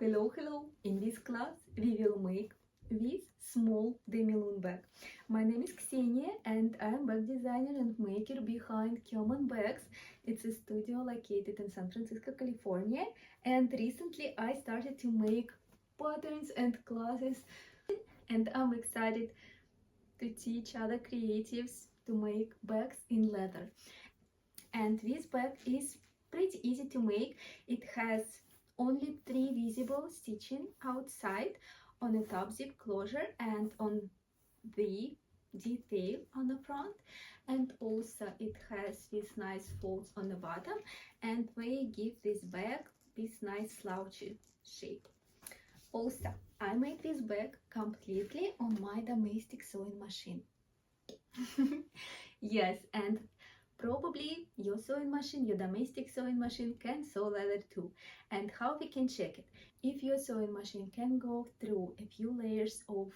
Hello. In this class, we will make this small Demilune bag. My name is Ksenia and I'm bag designer and maker behind Ksenia Bags. It's a studio located in San Francisco, California. And recently I started to make patterns and classes. And I'm excited to teach other creatives to make bags in leather. And this bag is pretty easy to make. It has only 3 visible stitching outside on the top zip closure and on the detail on the front, and also it has these nice folds on the bottom, and they give this bag this nice slouchy shape. Also, I made this bag completely on my domestic sewing machine. Yes, and probably your sewing machine, your domestic sewing machine can sew leather too. And how we can check it? If your sewing machine can go through a few layers of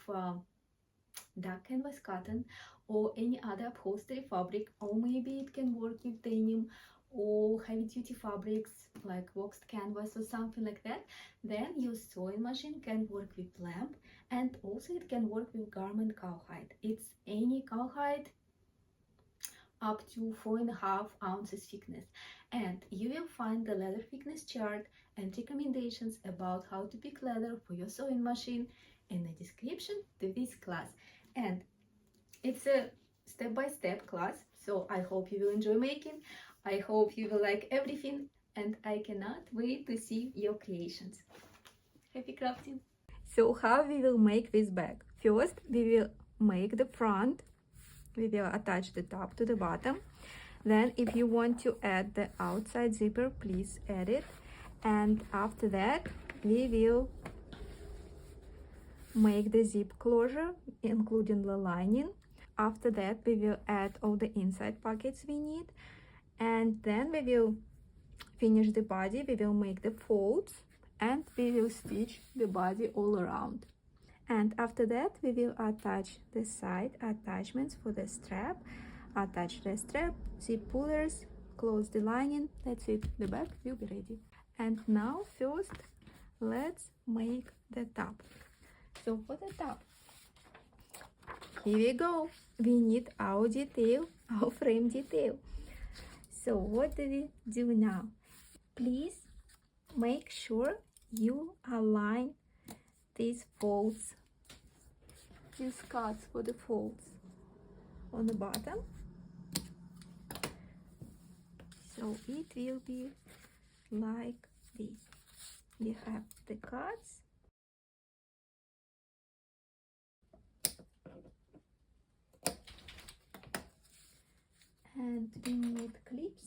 dark canvas cotton or any other upholstery fabric, or maybe it can work with denim or heavy duty fabrics like waxed canvas or something like that, then your sewing machine can work with lamb, and also it can work with garment cowhide. It's any cowhide up to 4.5 ounces thickness, and you will find the leather thickness chart and recommendations about how to pick leather for your sewing machine in the description to this class. And it's a step-by-step class, so I hope you will enjoy making. I hope you will like everything, and I cannot wait to see your creations. Happy crafting! So how we will make this bag? First, we will make the front. We will attach the top to the bottom. Then if you want to add the outside zipper, please add it. And after that, we will make the zip closure, including the lining. After that, we will add all the inside pockets we need. And then we will finish the body. We will make the folds and we will stitch the body all around. And after that, we will attach the side attachments for the strap. Attach the strap, zip pullers, close the lining. That's it, the bag will be ready. And now first, let's make the top. So for the top, here we go. We need our detail, our frame detail. So what do we do now? Please make sure you align these folds, these cuts for the folds on the bottom, so it will be like this. We have the cuts and we need clips.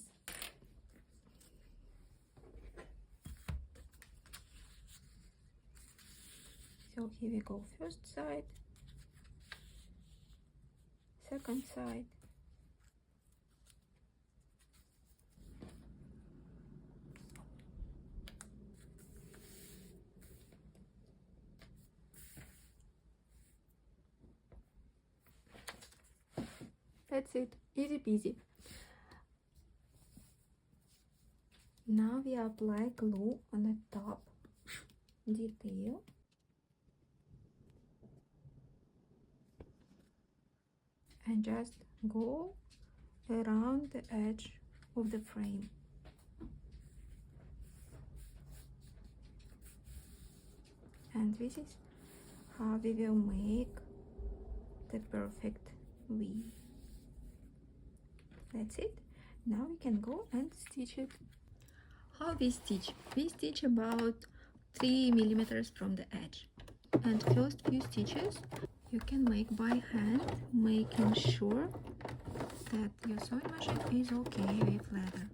So here we go, first side, second side, that's it, easy peasy. Now we apply glue on the top detail. And just go around the edge of the frame. And this is how we will make the perfect V. That's it. Now we can go and stitch it. How we stitch? We stitch about 3 millimeters from the edge. And first few stitches you can make by hand, making sure that your sewing machine is okay with leather.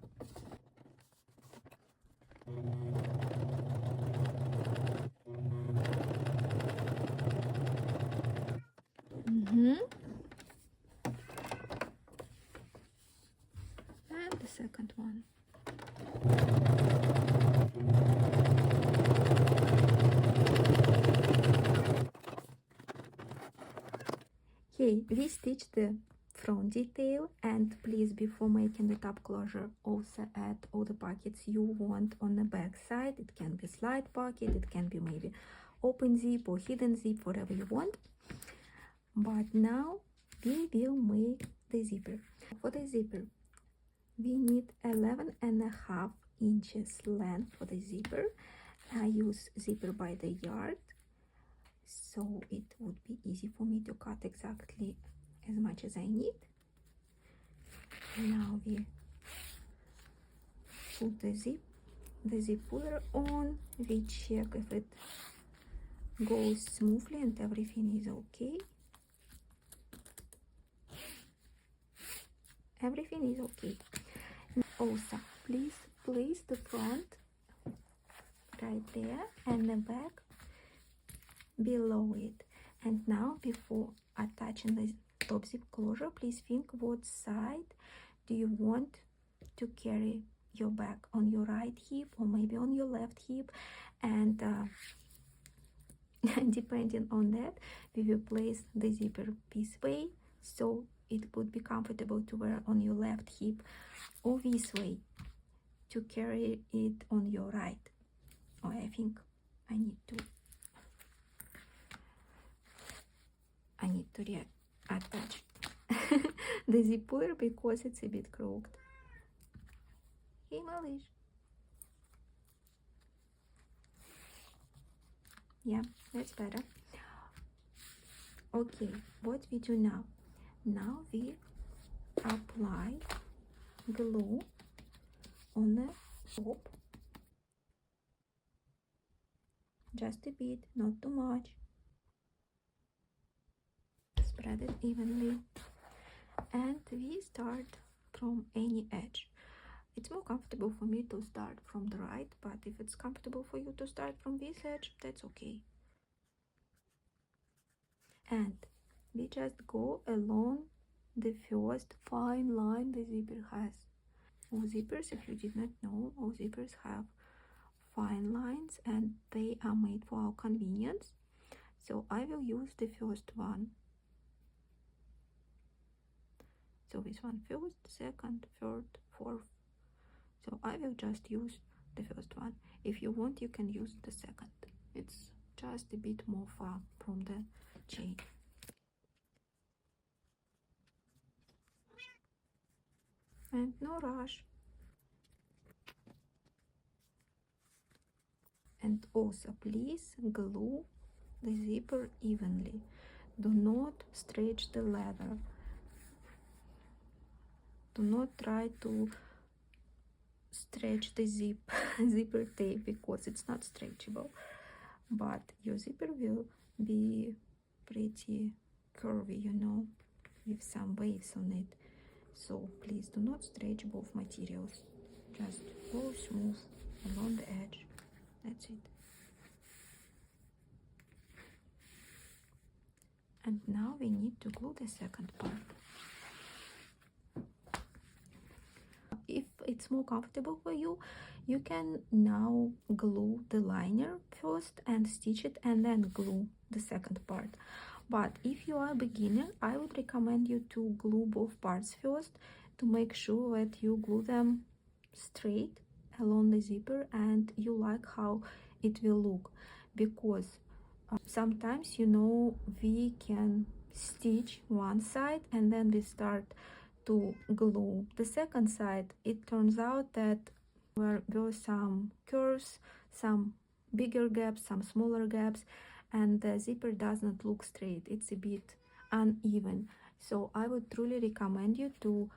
And the second one. Okay, we stitch the front detail. And please, before making the top closure, also add all the pockets you want on the back side. It can be slide pocket, it can be maybe open zip or hidden zip, whatever you want. But now we will make the zipper. For the zipper, we need 11.5 inches length for the zipper. I use zipper by the yard, so it would be easy for me to cut exactly as much as I need. Now we put the zip puller on. We check if it goes smoothly and everything is okay. Everything is okay. Also, please place the front right there and the back below it. And now, before attaching the top zip closure, please think what side do you want to carry your bag, on your right hip or maybe on your left hip, and depending on that, we will place the zipper this way, so it would be comfortable to wear on your left hip, or this way to carry it on your right. Oh, I think I need to reattach the zip puller because it's a bit crooked. Hey, Malish. Yeah, that's better. Okay, what we do now? Now we apply glue on the top. Just a bit, not too much. Spread it evenly. And we start from any edge. It's more comfortable for me to start from the right, but if it's comfortable for you to start from this edge, that's okay. And we just go along the first fine line the zipper has. All zippers, if you did not know, all zippers have fine lines and they are made for our convenience. So I will use the first one. So this one first, second, third, fourth. So I will just use the first one. If you want, you can use the second. It's just a bit more far from the chain. And no rush. And also, please glue the zipper evenly. Do not stretch the leather. Do not try to stretch the zipper tape because it's not stretchable. But your zipper will be pretty curvy, you know, with some waves on it. So please do not stretch both materials. Just go smooth along the edge. That's it. And now we need to glue the second part. If it's more comfortable for you, you can now glue the liner first and stitch it and then glue the second part. But if you are a beginner, I would recommend you to glue both parts first to make sure that you glue them straight along the zipper and you like how it will look, because sometimes, you know, we can stitch one side and then we start to glue the second side. It turns out that there were some curves, some bigger gaps, some smaller gaps, and the zipper does not look straight. It's a bit uneven. So I would truly recommend you to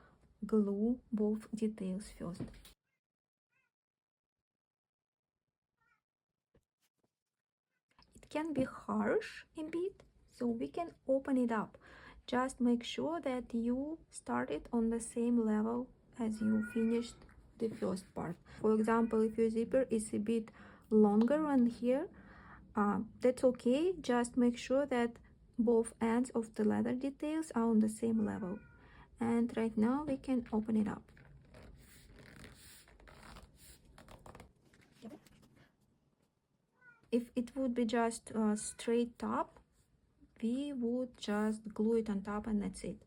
glue both details first. It can be harsh a bit, so we can open it up. Just make sure that you started on the same level as you finished the first part. For example, if your zipper is a bit longer on here, that's okay. Just make sure that both ends of the leather details are on the same level. And right now we can open it up. If it would be just a straight top, we would just glue it on top and that's it.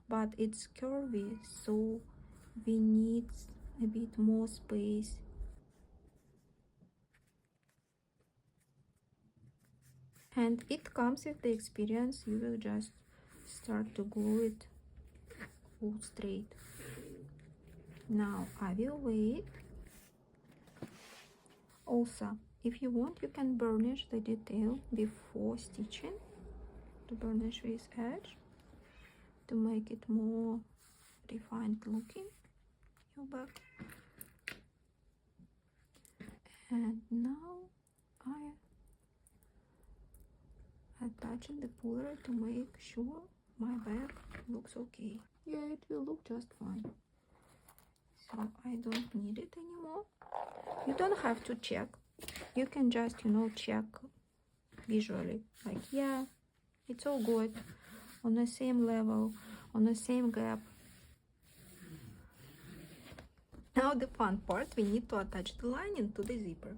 but it's curvy, so we need a bit more space. And it comes with the experience. You will just start to glue it all straight. Now I will wait. Also, if you want, you can burnish the detail before stitching, to burnish this edge to make it more refined looking, your bag. And now I attaching the puller to make sure my bag looks okay. Yeah, it will look just fine. So I don't need it anymore. You don't have to check. You can just, check visually. Like, yeah, it's all good. On the same level, on the same gap. Now the fun part, we need to attach the lining to the zipper.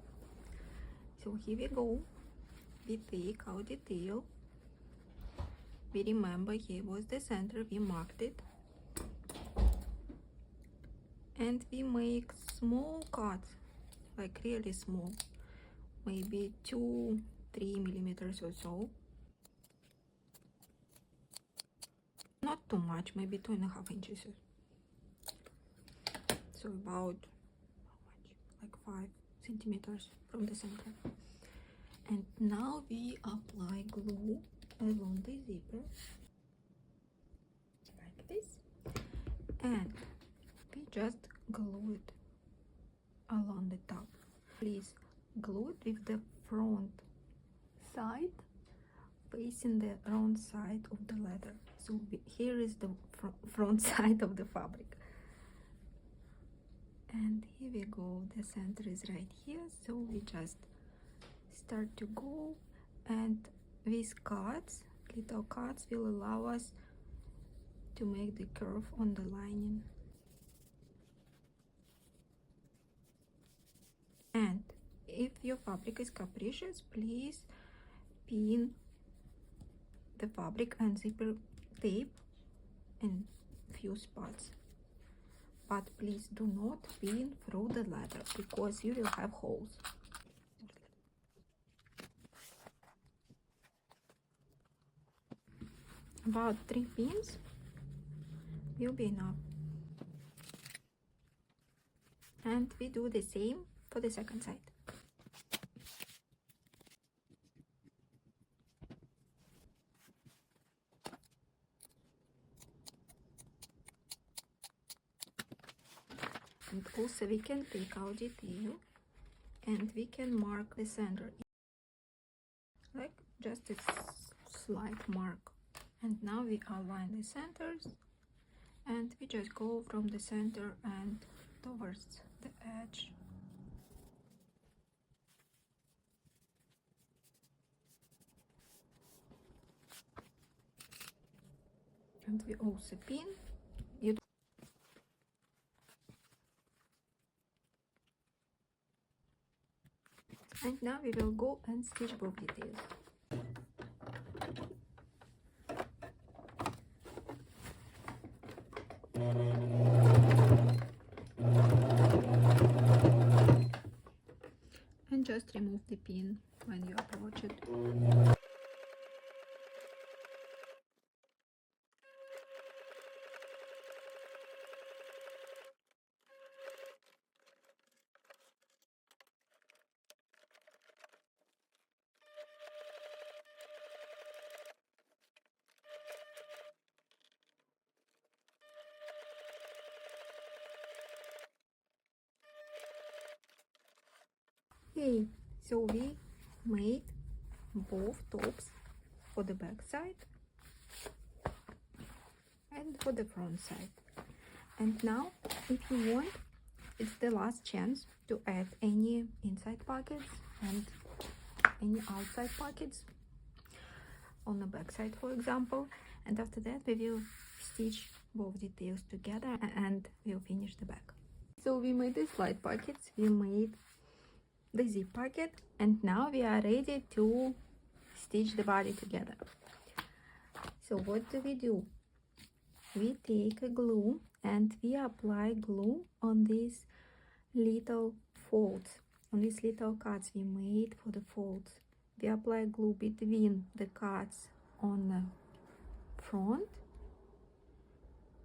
So here we go. We take our detail. We remember here was the center, we marked it. And we make small cuts, like really small, maybe 2-3 millimeters or so. Not too much, maybe 2.5 inches. So about like 5 centimeters from the center. And now we apply glue along the zipper like this, and we just glue it along the top. Please glue it with the front side facing the wrong side of the leather. So here is the front side of the fabric. And here we go, the center is right here, so we just start to go, and these cuts, little cuts, will allow us to make the curve on the lining. And if your fabric is capricious, please pin the fabric and zipper tape in few spots. But please do not pin through the leather, because you will have holes. About 3 pins will be enough. And we do the same for the second side. And also we can take our detail and we can mark the center, like just a slight mark. And now we align the centers, and we just go from the center and towards the edge. And we also pin. And now we will go and stitch both details. And just remove the pin when you approach it. Okay, so we made both tops for the back side and for the front side. And now, if you want, it's the last chance to add any inside pockets and any outside pockets on the back side, for example. And after that, we will stitch both details together and we'll finish the back. So we made the slide pockets, we made the zip pocket, and now we are ready to stitch the body together. So what do? we take a glue and we apply glue on these little folds, on these little cuts we made for the folds. We apply glue between the cuts on the front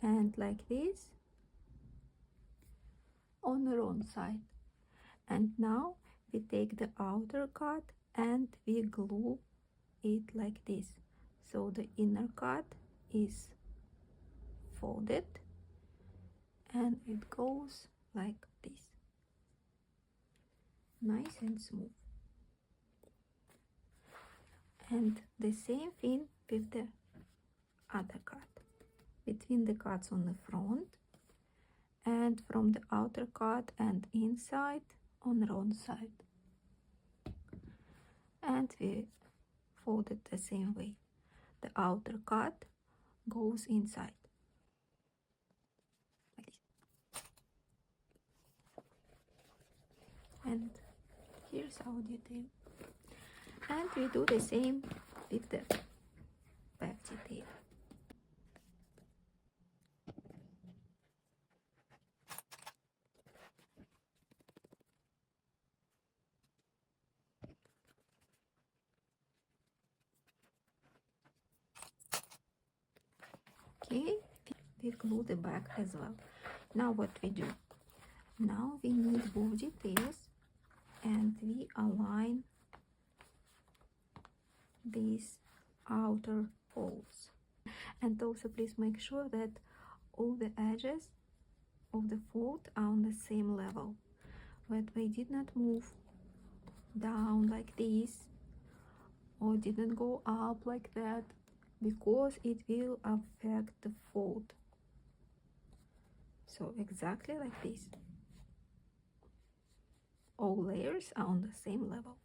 and like this on the wrong side. And now we take the outer cut and we glue it like this. So the inner cut is folded and it goes like this, nice and smooth. And the same thing with the other cut, between the cuts on the front and from the outer cut and inside on the wrong side. And we fold it the same way. The outer cut goes inside. Like this. And here's our detail. And we do the same with the back detail. Okay, we glue the back as well. Now what we do? Now we need both details and we align these outer folds. And also please make sure that all the edges of the fold are on the same level, that they did not move down like this or didn't go up like that, because it will affect the fold. So exactly like this. All layers are on the same level.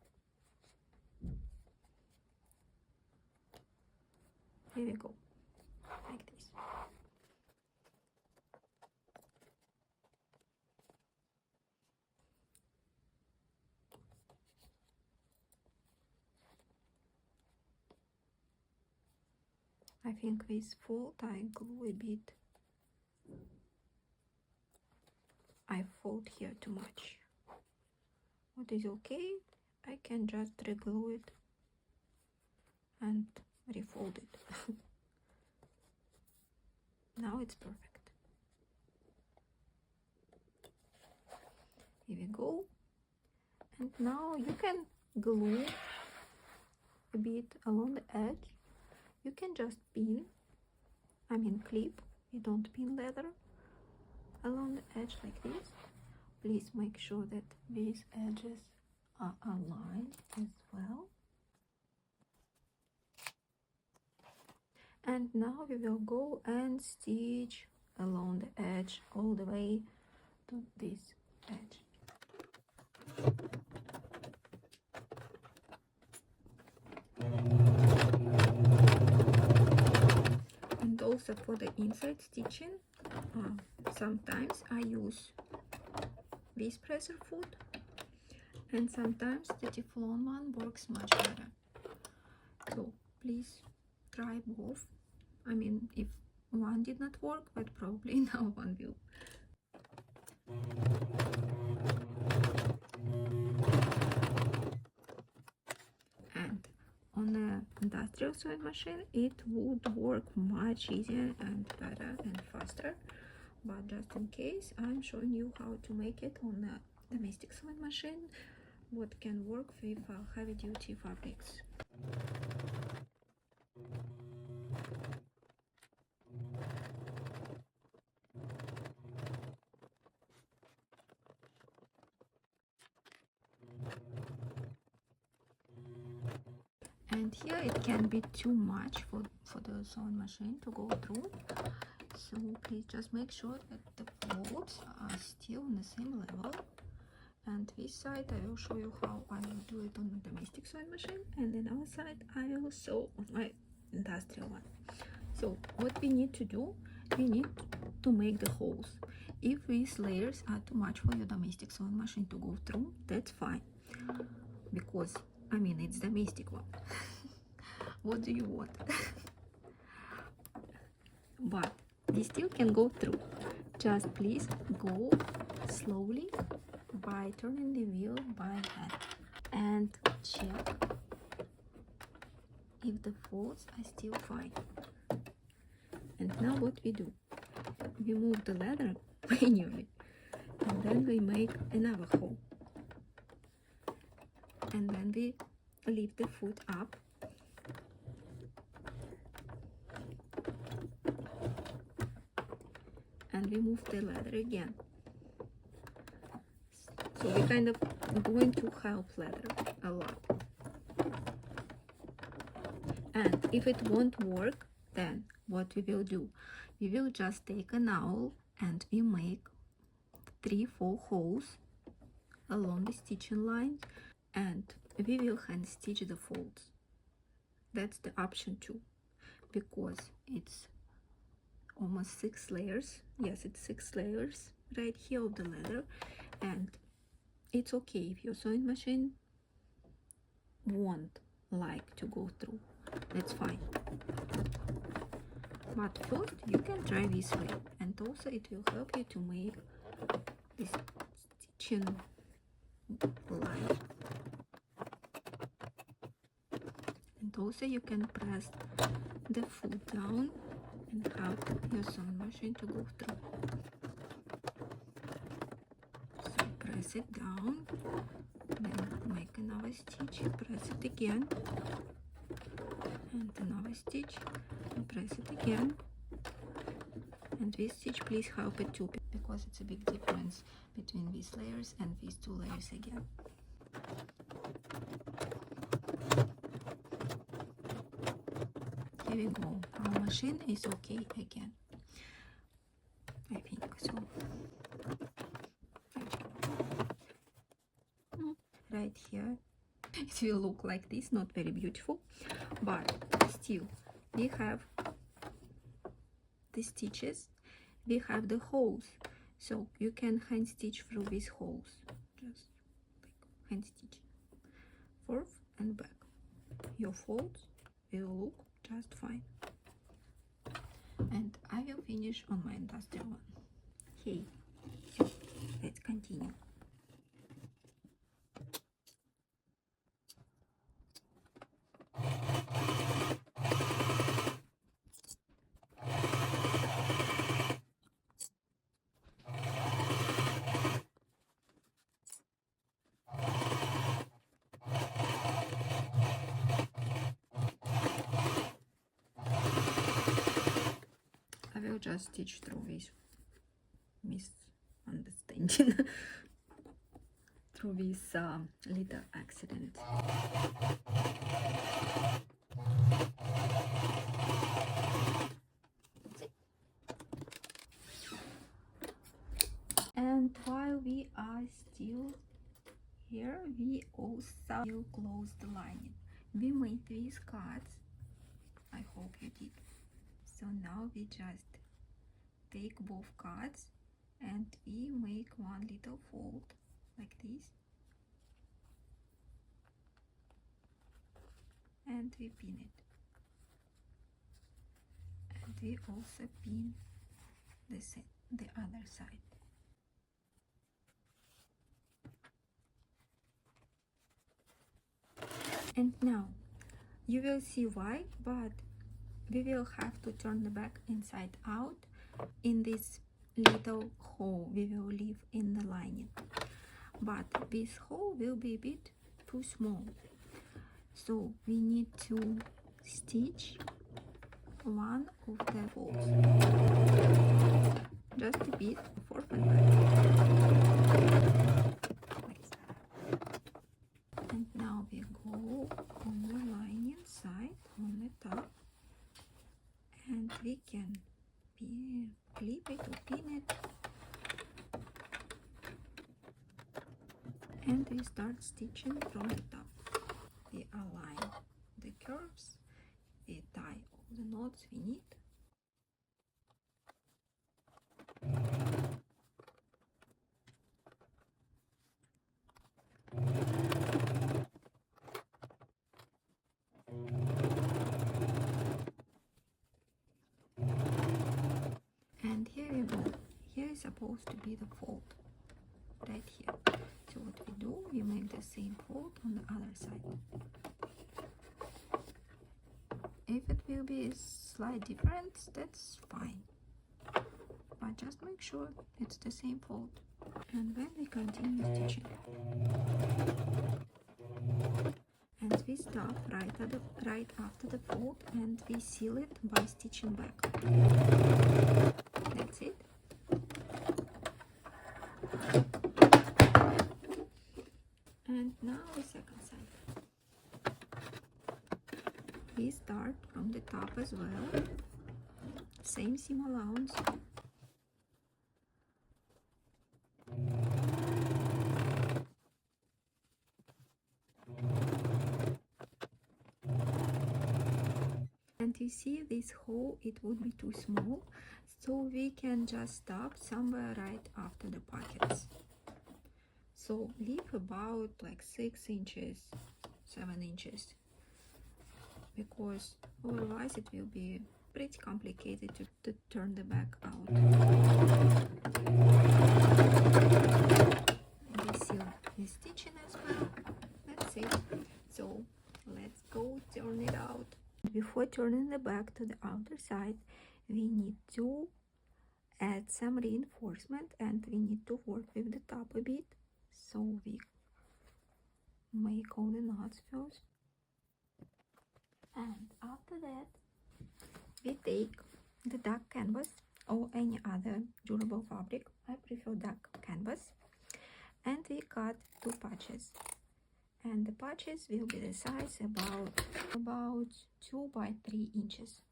Here we go, like this. I think this fold I glue a bit. I fold here too much. What is okay, I can just reglue it and refold it. Now it's perfect. Here we go. And now you can glue a bit along the edge. You can just pin, clip, you don't pin leather, along the edge like this. Please make sure that these edges are aligned as well. And now we will go and stitch along the edge all the way to this edge. And also for the inside stitching, sometimes I use this presser foot, and sometimes the Teflon one works much better. So please try both. If one did not work, but probably now one will. And on an industrial sewing machine, it would work much easier and better and faster. But just in case, I'm showing you how to make it on a domestic sewing machine, what can work with heavy duty fabrics. And here it can be too much for the sewing machine to go through, so please just make sure that the folds are still on the same level. And this side I will show you how I will do it on the domestic sewing machine, and then our side I will sew on my industrial one. So what we need to do, we need to make the holes. If these layers are too much for your domestic sewing machine to go through, that's fine, because it's domestic one. What do you want? But This still can go through. Just please go slowly by turning the wheel by hand and check if the folds are still fine. And now what we do? We move the leather manually, and then we make another hole. And then we lift the foot up. And we move the leather again. So we're kind of going to help leather a lot. And if it won't work, then what we will do? We will just take an awl and we make 3-4 holes along the stitching line, and we will hand stitch the folds. That's the option 2, because it's almost 6 layers. Yes, it's 6 layers right here of the leather, and it's okay if your sewing machine won't like to go through. That's fine. But first you can try this way, and also it will help you to make this stitching line. And also you can press the foot down and have your sewing machine to go through. So press it down, then make another stitch, press it again, and another stitch, and press it again. And this stitch, please help it too, because it's a big difference between these layers and these 2 layers again. Here we go. Our machine is okay again. I think so. Right here, it will look like this, not very beautiful, but still we have the stitches, we have the holes, so you can hand stitch through these holes, just like hand stitch forth and back. Your folds will look just fine. And I will finish on my industrial one. Okay, so let's continue. I will just stitch through this misunderstanding, through this little accident. And while we are still here, we also will close the lining. We made these cuts, I hope you did. So now we just take both cuts and we make one little fold like this, and we pin it, and we also pin the other side. And now you will see why, but we will have to turn the back inside out in this little hole we will leave in the lining, but this hole will be a bit too small, so we need to stitch one of the folds just a bit forth and back. And now we go on the lining side on the top, and we can clip it or pin it, and we start stitching from the top. We align the curves, we tie all the knots we need. And here we go. Here is supposed to be the fold, right here. So what we do, we make the same fold on the other side. If it will be a slight difference, that's fine. But just make sure it's the same fold. And when we continue stitching, and we stop right after the fold, and we seal it by stitching back. That's it. And now the second side. We start from the top as well. Same seam allowance. And you see this hole, it would be too small, so we can just stop somewhere right after the pockets. So leave about like 6 inches, 7 inches, because otherwise it will be pretty complicated to turn the bag out. We seal the stitching as well. That's it. So let's go turn it out. Before turning the bag to the outer side, we need to add some reinforcement, and we need to work with the top a bit. So we make all the knots first, and after that we take the duck canvas or any other durable fabric. I prefer duck canvas, and we cut 2 patches, and the patches will be the size about 2 by 3 inches.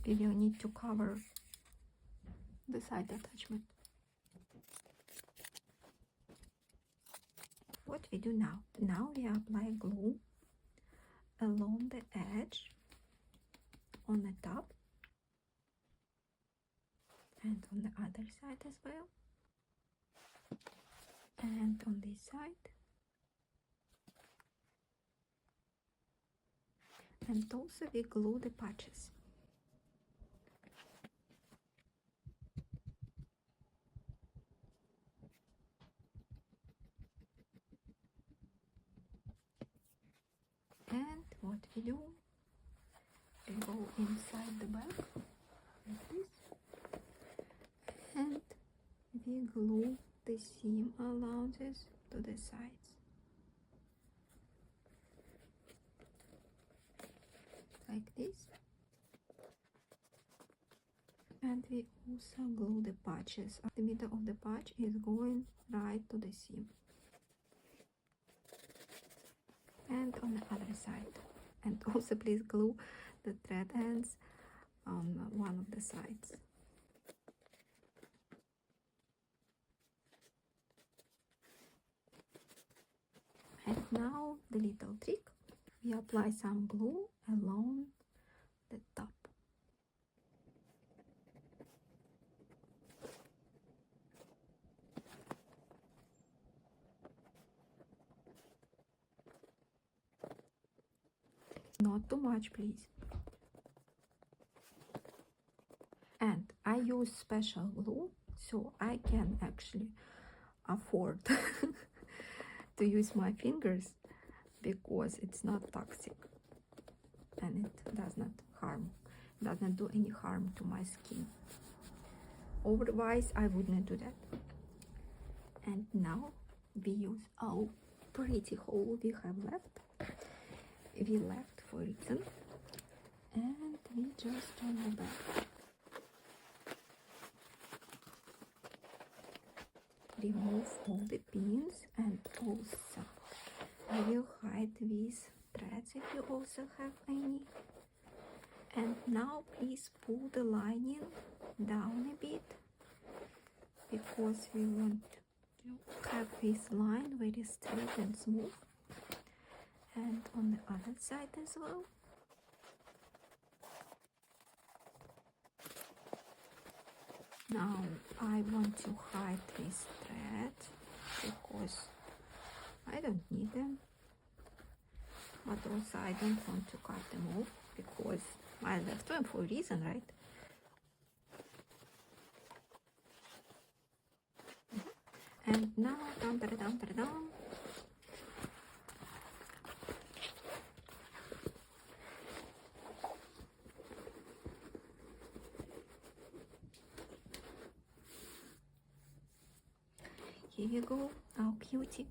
We will need to cover the side attachment. What we do now? Now we apply glue along the edge on the top and on the other side as well, and on this side, and also we glue the patches. And what we do, we go inside the bag like this, and we glue the seam allowances to the sides, like this. And we also glue the patches. The middle of the patch is going right to the seam. And on the other side. And also please glue the thread ends on one of the sides. And now the little trick. We apply some glue along the top. Not too much, please. And I use special glue, so I can actually afford to use my fingers, because it's not toxic and it doesn't do any harm to my skin. Otherwise I wouldn't do that. And now we use our pretty hole we have left. We left for a reason, and we just turn the back. Remove all the pins, and also I will hide these threads if you also have any. And now please pull the lining down a bit, because we want to have this line very straight and smooth. And on the other side as well. Now I want to hide this thread because I don't need them, but also I don't want to cut them off because I left them for a reason, right? And now, dum, da, dum, da, dum. Here you go, our cutie.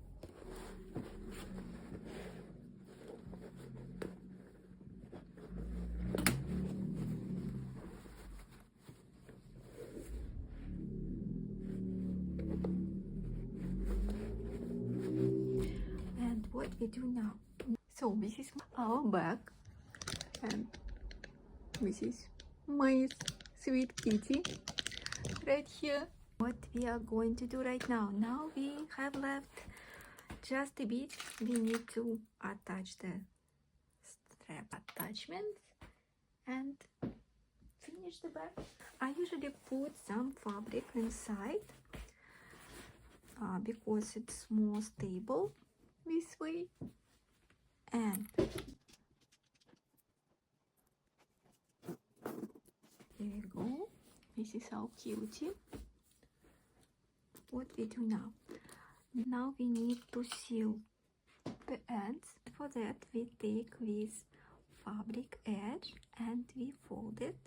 And what we do now? So this is our bag, and this is my sweet kitty right here. What we are going to do right now? Now we have left just a bit. We need to attach the strap attachments and finish the bag. I usually put some fabric inside because it's more stable this way. And here we go. This is our cutie. What we do now? Now we need to seal the ends. For that we take this fabric edge and we fold it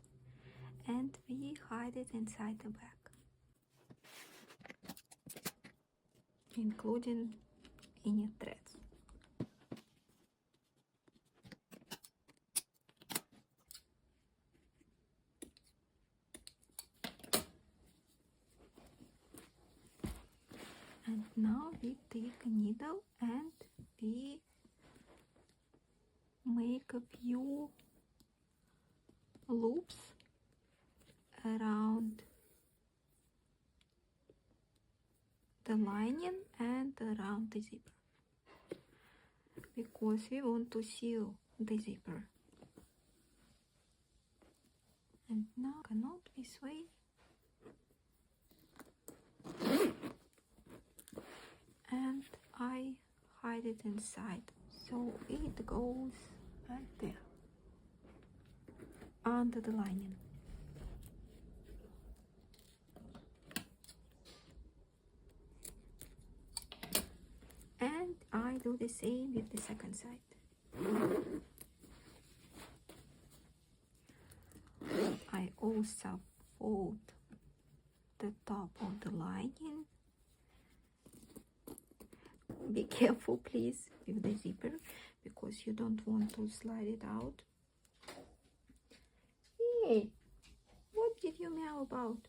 and we hide it inside the bag, including any threads. And now we take a needle and we make a few loops around the lining and around the zipper, because we want to seal the zipper. And now a knot this way. And I hide it inside, so it goes right there under the lining. And I do the same with the second side. I also fold the top of the lining. Be careful please with the zipper, because you don't want to slide it out. Hey, what did you meow about?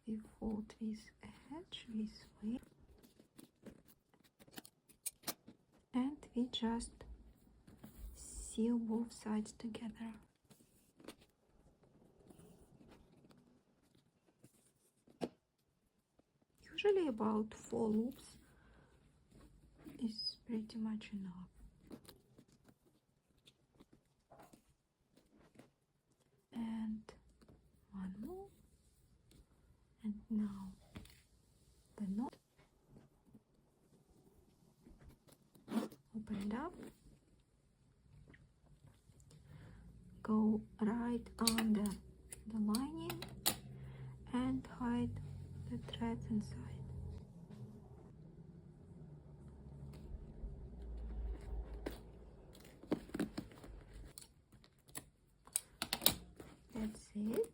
We fold this edge this way and we just seal both sides together. Usually about 4 loops is pretty much enough. And one more. And now the knot. Open it up. Go right under the lining and hide the threads inside. That's it.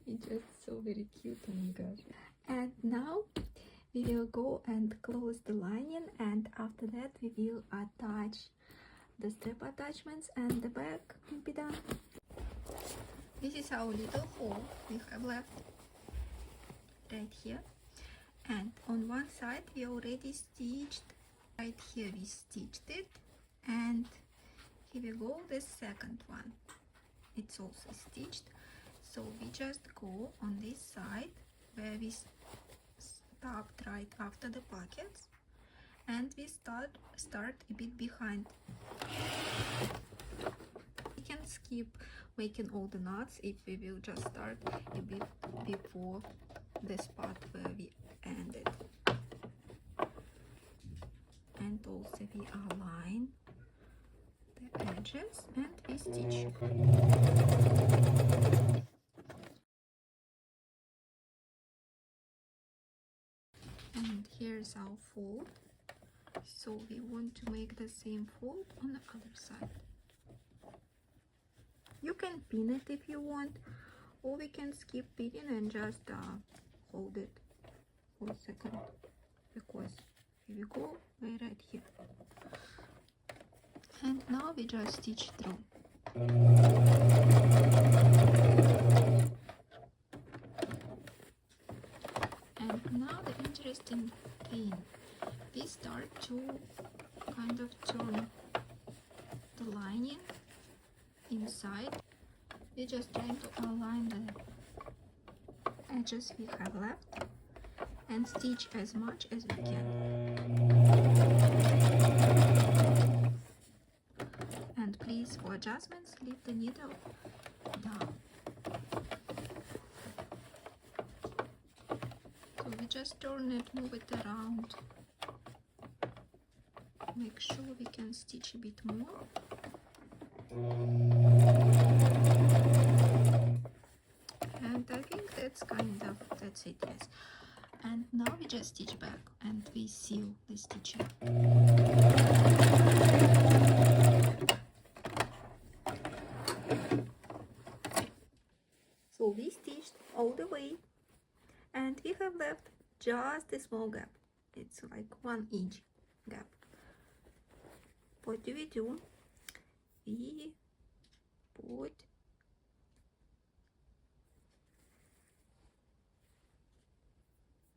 It's just so very cute, oh my gosh. And now we will go and close the lining, and after that we will attach the strap attachments and the bag will be done. This is our little hole we have left right here, and on one side we already stitched. Right here we stitched it, and here we go, the second one, it's also stitched. So we just go on this side where we stopped right after the pockets, and we start a bit behind. We can skip making all the knots if we will just start a bit before the spot where we ended. And and also we align the edges and we stitch. And here's our fold. So we want to make the same fold on the other side. You can pin it if you want, or we can skip pinning and just hold it for a second, because here we go, we're right here. And now we just stitch through. And now the interesting thing, we start to kind of turn the lining inside. We're just trying to align the edges we have left and stitch as much as we can. And please, for adjustments, leave the needle down. So we just turn it, move it around, make sure we can stitch a bit more. And I think that's it, yes. And now we just stitch back and we seal the stitching. So we stitched all the way and we have left just a small gap. It's like 1 inch gap. What do? We put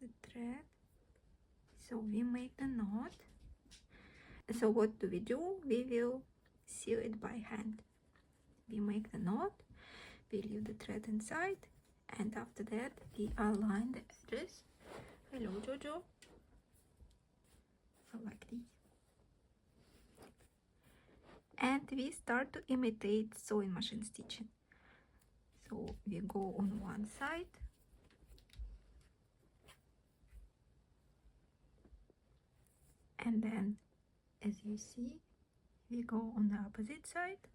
the thread, so we make the knot. So what do? We will sew it by hand. We make the knot, we leave the thread inside, and after that we align the edges. Hello Jojo, I like this. And we start to imitate sewing machine stitching. So we go on one side and then, as you see, we go on the opposite side,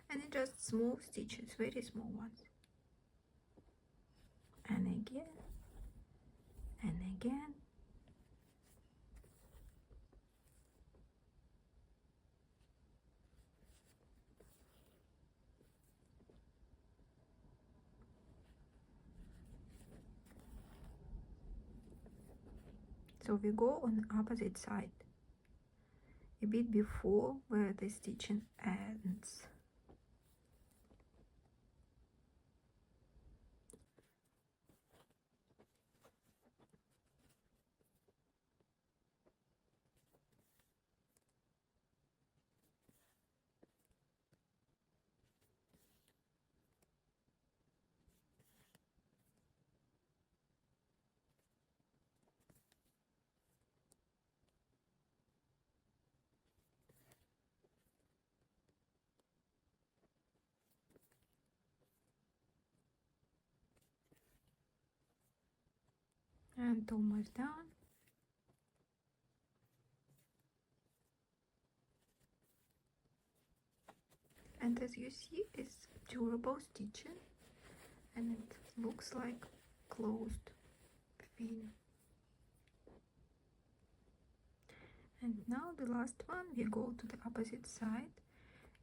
and it's just small stitches, very small ones, and again and again. So we go on the opposite side a bit before where the stitching ends. And almost done. And as you see, it's durable stitching and it looks like closed fin. And now the last one, we go to the opposite side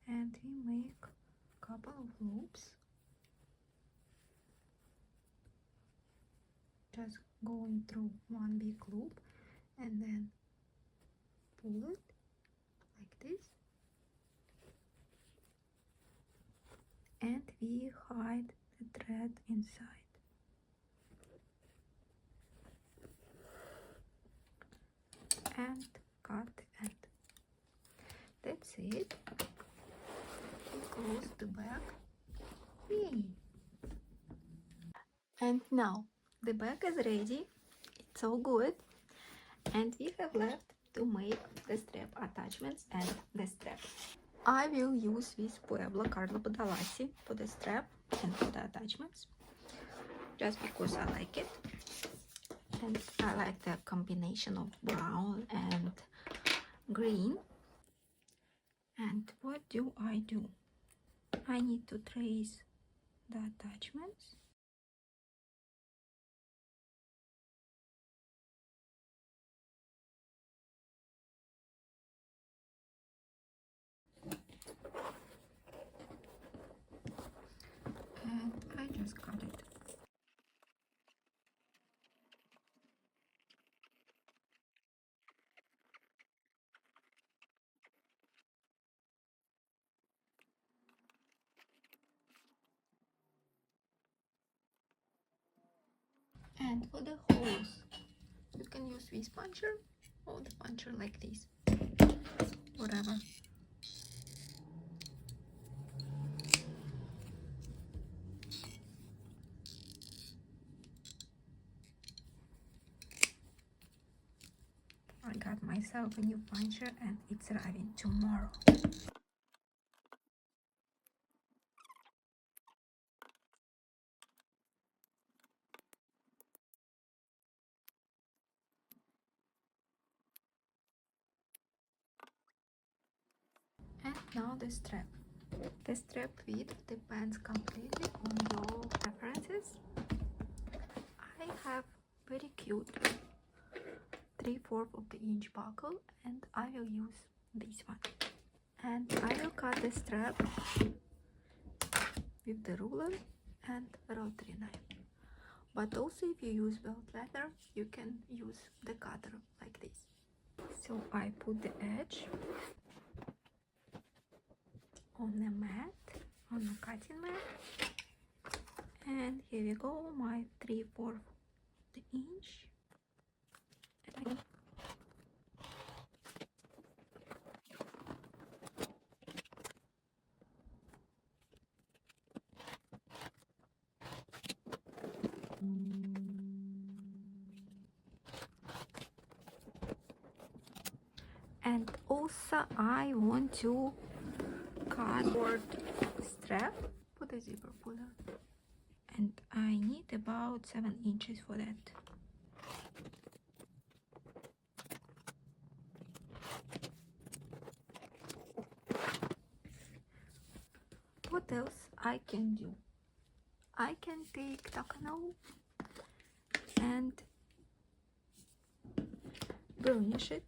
and we make a couple of loops, just going through one big loop and then pull it like this, and we hide the thread inside. And cut the end. That's it. We close the bag. Yay! And now the bag is ready. It's all good. And we have left to make the strap attachments and the strap. I will use this Pueblo Carlo Budalasi for the strap and for the attachments, just because I like it. And I like the combination of brown and green. And what do? I need to trace the attachments. And I just cut it. And for the holes, you can use this puncher or the puncher like this, whatever. I got myself a new puncher and it's arriving tomorrow. And now the strap. The strap width depends completely on your preferences. I have very cute 3/4 of the inch buckle and I will use this one. And I will cut the strap with the ruler and rotary knife. But also if you use belt leather, you can use the cutter like this. So I put the edge on the mat, on the cutting mat, and here we go, my 3/4 the inch. And also I want to cardboard strap, put a zipper puller, and I need about 7 inches for that. What else I can do? I can take Takano and burnish it.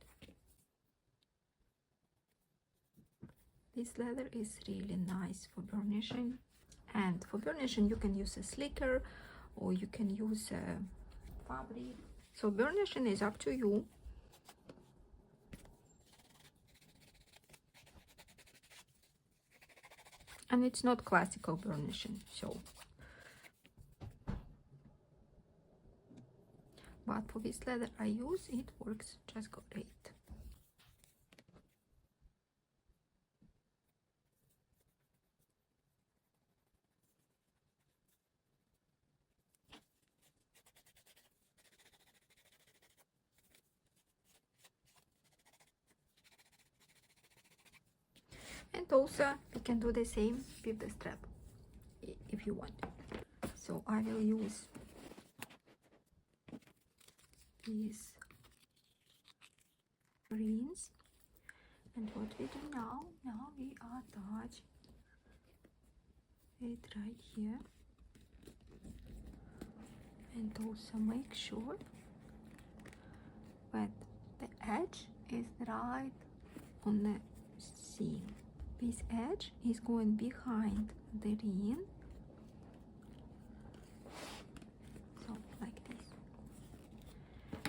This leather is really nice for burnishing, and for burnishing you can use a slicker or you can use a fabric. So burnishing is up to you. And it's not classical burnishing, so. But for this leather I use, it works just great. And also we can do the same with the strap if you want. So I will use these rings, and what we do now we attach it right here, and also make sure that the edge is right on the seam. This edge is going behind the ring, so like this.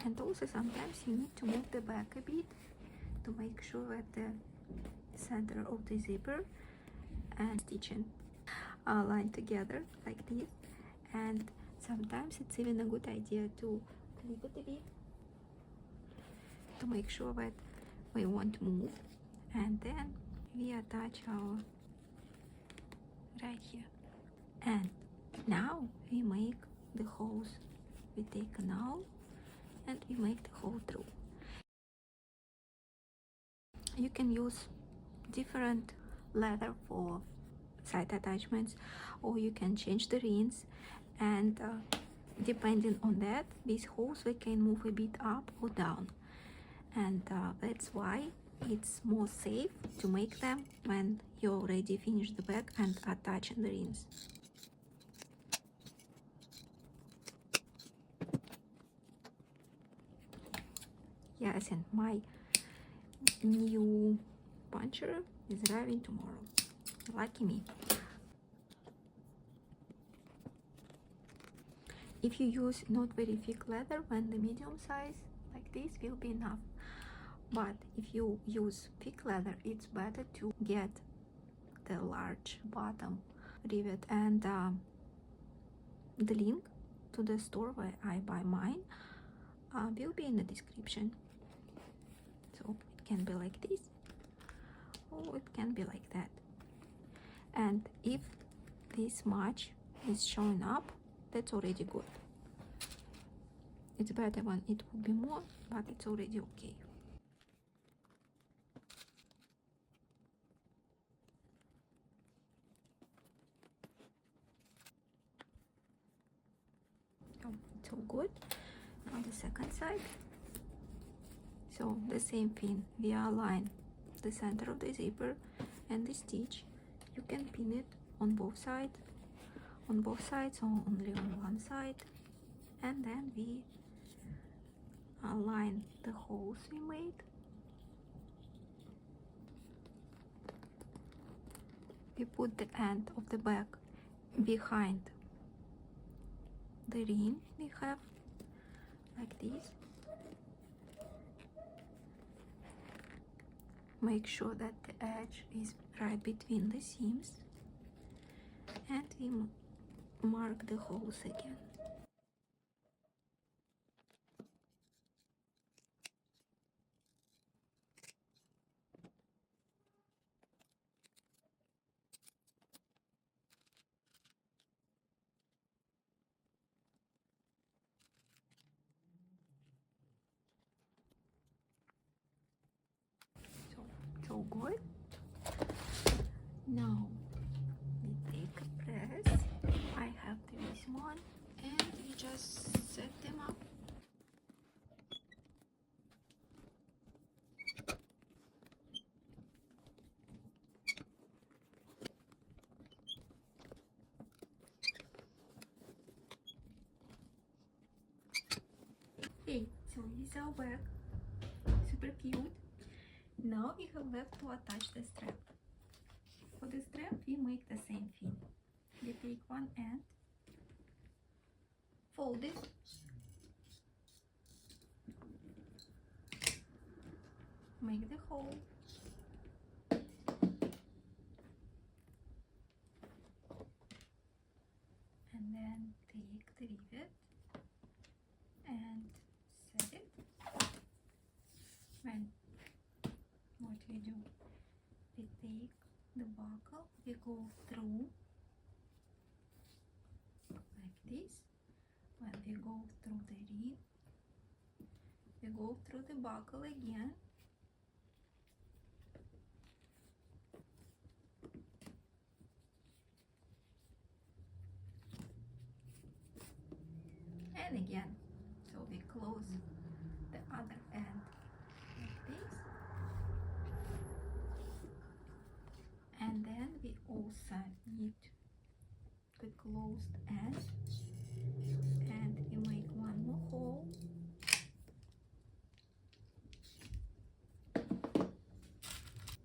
And also sometimes you need to move the back a bit to make sure that the center of the zipper and stitching are aligned together like this. And sometimes it's even a good idea to clip it a bit to make sure that we won't move, and then we attach our right here. And now we make the holes. We take a nail and we make the hole through. You can use different leather for side attachments, or you can change the rings, and depending on that, these holes we can move a bit up or down. And that's why it's more safe to make them when you already finish the bag and attach the rings. Yes, and my new puncher is arriving tomorrow. Lucky me. If you use not very thick leather, when the medium size like this will be enough. But if you use thick leather, it's better to get the large bottom rivet. And the link to the store where I buy mine will be in the description. So it can be like this, or it can be like that. And if this much is showing up, that's already good. It's better when it would be more, but it's already okay. Oh, it's all good. On the second side, so the same thing, we align the center of the zipper and the stitch. You can pin it on both sides, or only on one side, and then we align the holes we made. We put the end of the bag behind the ring we have, like this. Make sure that the edge is right between the seams, and we mark the holes again. So it's all good. Now we take a press. I have this one, and we just set them up. Hey, so this is our bag. Super cute. Now we have left to attach the strap. For the strap, we make the same thing. We take one end, fold it, make the hole, and then take the rivet and set it. Then what we do, we take the buckle, we go through like this. When we go through the ring, we go through the buckle again, and again. So we close the other end like this, and then we also need the closed end, and we make one more hole,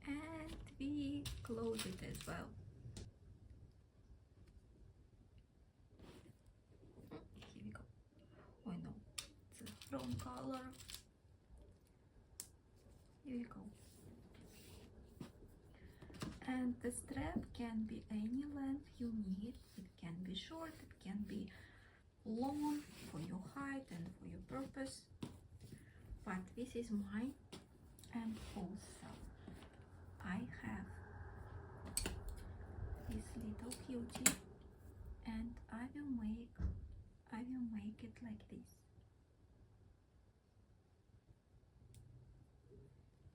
and we close it as well. Here we go. Oh no, it's a wrong color. Here we go. And the strap can be any length you need. It can be short, it can be long for your height and for your purpose. But this is mine, and also I have this little cutie, and I will make it like this.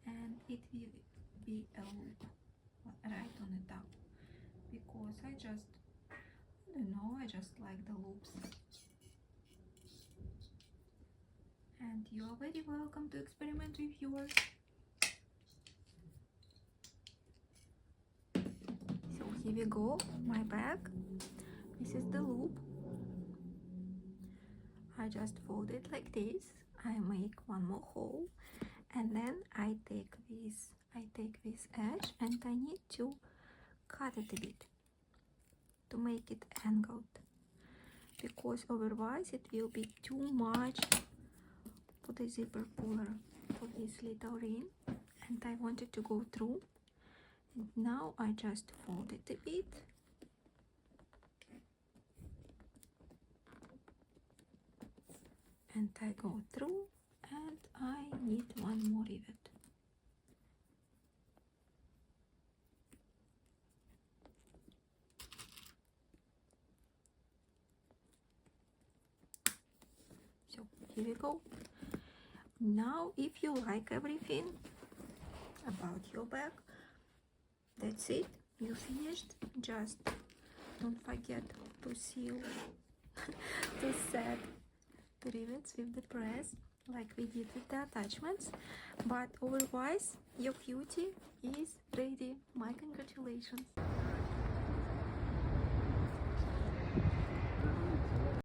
And it will be a loop right on the top, because I don't know, I just like the loops. And you are very welcome to experiment with yours. here we go, my bag. This is the loop. I just fold it like this. I make one more hole, and then I take this edge, and I need to cut it a bit to make it angled, because otherwise it will be too much for the zipper puller for this little ring, and I want it to go through. And now I just fold it a bit. And I go through, and I need one more rivet. So here we go. Now, if you like everything about your bag, that's it, you finished. Just don't forget to seal to set the rivets with the press like we did with the attachments, but otherwise your cutie is ready. My congratulations.